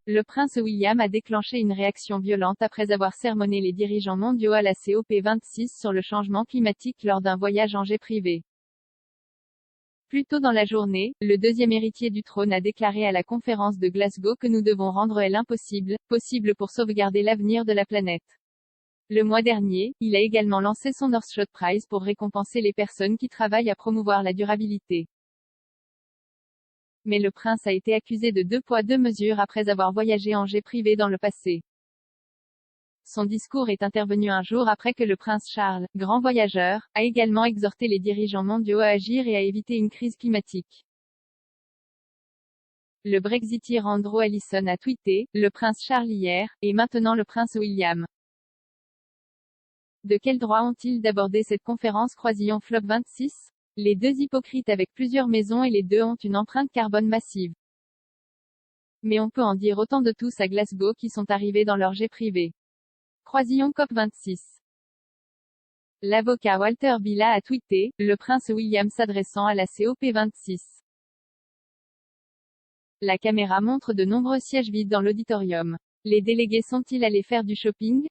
le prince William a déclenché une réaction violente après avoir sermonné les dirigeants mondiaux à la COP26 sur le changement climatique lors d'un voyage en jet privé. Plus tôt dans la journée, le deuxième héritier du trône a déclaré à la conférence de Glasgow que nous devons rendre l'impossible possible pour sauvegarder l'avenir de la planète. Le mois dernier, il a également lancé son Earthshot Prize pour récompenser les personnes qui travaillent à promouvoir la durabilité. Mais le prince a été accusé de 2 poids 2 mesures après avoir voyagé en jet privé dans le passé. Son discours est intervenu un jour après que le prince Charles, grand voyageur, a également exhorté les dirigeants mondiaux à agir et à éviter une crise climatique. Le Brexiteer Andrew Allison a tweeté « Le prince Charles hier, et maintenant le prince William. De quel droit ont-ils d'aborder cette conférence Croisillon Flop 26 ? Les deux hypocrites avec plusieurs maisons et les deux ont une empreinte carbone massive. Mais on peut en dire autant de tous à Glasgow qui sont arrivés dans leur jet privé. Croisillon COP26. L'avocat Walter Bila a tweeté « Le prince William s'adressant à la COP26. La caméra montre de nombreux sièges vides dans l'auditorium. Les délégués sont-ils allés faire du shopping ?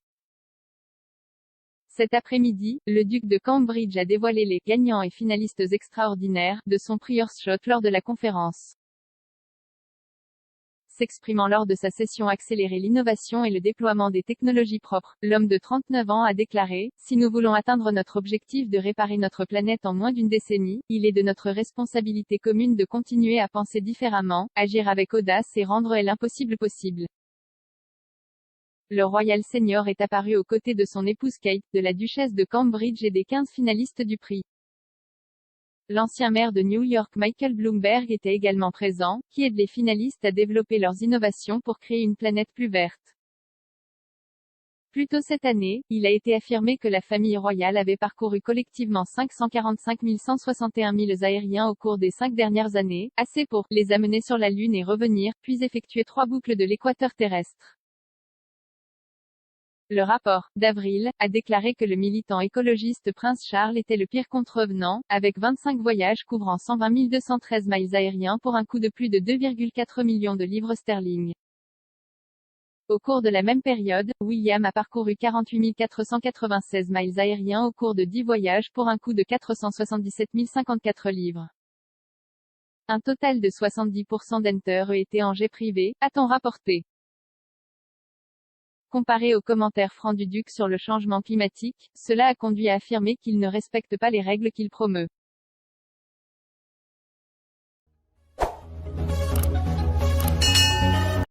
Cet après-midi, le duc de Cambridge a dévoilé les gagnants et finalistes extraordinaires de son prix Earthshot lors de la conférence. S'exprimant lors de sa session Accélérer l'innovation et le déploiement des technologies propres, l'homme de 39 ans a déclaré « Si nous voulons atteindre notre objectif de réparer notre planète en moins d'une décennie, il est de notre responsabilité commune de continuer à penser différemment, agir avec audace et rendre l'impossible possible. » Le Royal Senior est apparu aux côtés de son épouse Kate, de la duchesse de Cambridge et des 15 finalistes du prix. L'ancien maire de New York Michael Bloomberg était également présent, qui aide les finalistes à développer leurs innovations pour créer une planète plus verte. Plus tôt cette année, il a été affirmé que la famille royale avait parcouru collectivement 545 161 milles aériens au cours des 5 dernières années, assez pour les amener sur la Lune et revenir, puis effectuer 3 boucles de l'équateur terrestre. Le rapport, d'avril, a déclaré que le militant écologiste Prince Charles était le pire contrevenant, avec 25 voyages couvrant 120 213 miles aériens pour un coût de plus de 2,4 millions de livres sterling. Au cours de la même période, William a parcouru 48 496 miles aériens au cours de 10 voyages pour un coût de 477 054 livres. Un total de 70% d'Enter étaient en jet privé, a-t-on rapporté. Comparé aux commentaires francs du duc sur le changement climatique, cela a conduit à affirmer qu'il ne respecte pas les règles qu'il promeut.